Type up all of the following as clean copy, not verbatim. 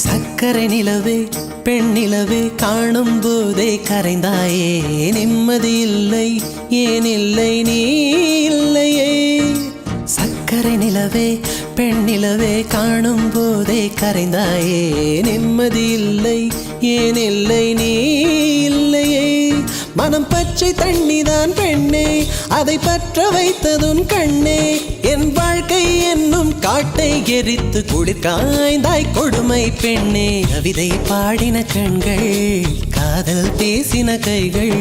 சக்கரை நிலவே பெண் நிலவே காணும் போதே கரைந்தாயே நிம்மதி இல்லை ஏன் இல்லை நீ இல்லையே சக்கரை நிலவே பெண் நிலவே காணும் போதே கரைந்தாயே நிம்மதி இல்லை ஏன் இல்லை நீ இல்லையே மனம் பச்சை தண்ணிதான் பெண்ணே அதை பற்ற வைத்ததுன் கண்ணே என் வாழ்க்கை என்னும் காட்டை எரித்து குளிர் காய்ந்தாய் கொடுமை பெண்ணே கவிதை பாடின கண்கள் காதல் பேசின கைகள்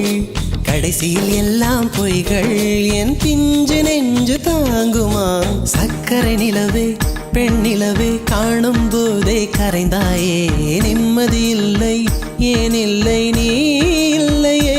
கடைசியில் எல்லாம் பொய்கள் என் பிஞ்சு நெஞ்சு தாங்குமா சக்கரை நிலவே பெண் நிலவே காணும் போதே கரைந்தாயே நிம்மதி இல்லை ஏன் இல்லை நீ இல்லையே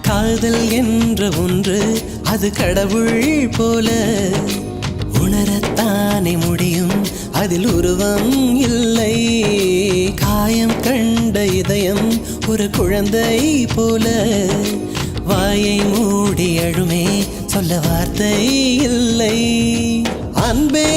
காதல் என்ற ஒன்று அது கடவுள் போல உணரத்தானே முடியும் அதில் உருவம் இல்லை காயம் கண்ட இதயம் ஒரு குழந்தை போல வாயை மூடி அழுமே சொல்ல வார்த்தை இல்லை அன்பே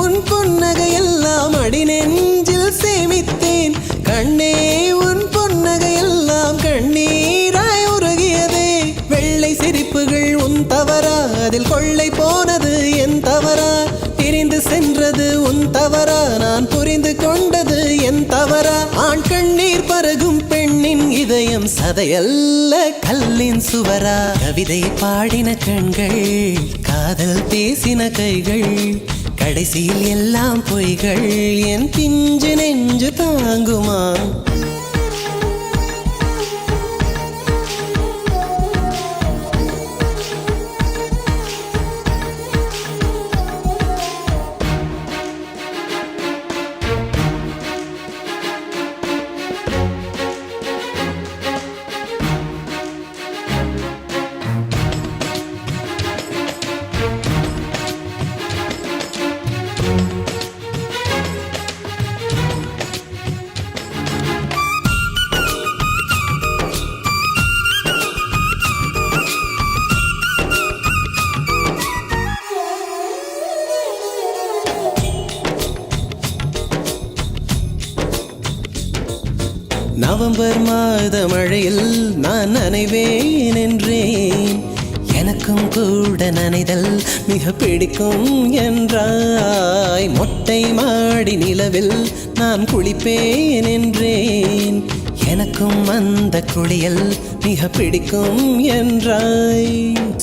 உன் புன்னகையெல்லாம் அடி நெஞ்சில் சேமித்தேன் கண்ணே உன் புன்னகையெல்லாம் கண்ணீராய் உருகியதே வெள்ளை சிரிப்புகள் உன் தவறா அதில் கொள்ளை போனது என் தவறா பிரிந்து சென்றது உன் தவறா நான் புரிந்து கொண்டது என் தவறா ஆண் கண்ணீர் பருகும் பெண்ணின் இதயம் சதையல்ல கல்லின் சுவரா கவிதை பாடின கண்கள் காதல் பேசின கைகள் கடைசியில் எல்லாம் பொய்கள் என் பிஞ்சு நெஞ்சு தாங்குமா நவம்பர் மாத மழையில் நான் நனைவேன் என்றேன் எனக்கும் கூட நனைதல் மிக பிடிக்கும் என்றாய் மொட்டை மாடி நிலவில் நான் குளிப்பேன் என்றேன் எனக்கும் அந்த குளியல் மிக பிடிக்கும் என்றாய்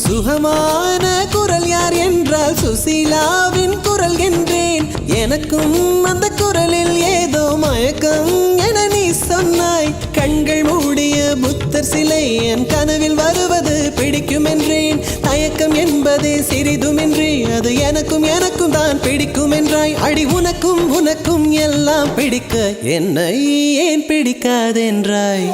சுகமான குரல் யார் என்றால் சுசீலாவின் குரல் என்றேன் எனக்கும் அந்த குரலில் ஏதோ மயக்கம் என நீ சொன்னாய் கண்கள் மூடிய புத்தர் சிலை என் கனவில் வருவது பிடிக்கும் என்றேன் தயக்கம் என்பதே சிறிதுமின்றி அது எனக்கும் எனக்கும் தான் பிடிக்கும் என்றாய் அடி உனக்கும் உனக்கும் எல்லாம் பிடிக்க என்னை ஏன் பிடிக்காதென்றாய்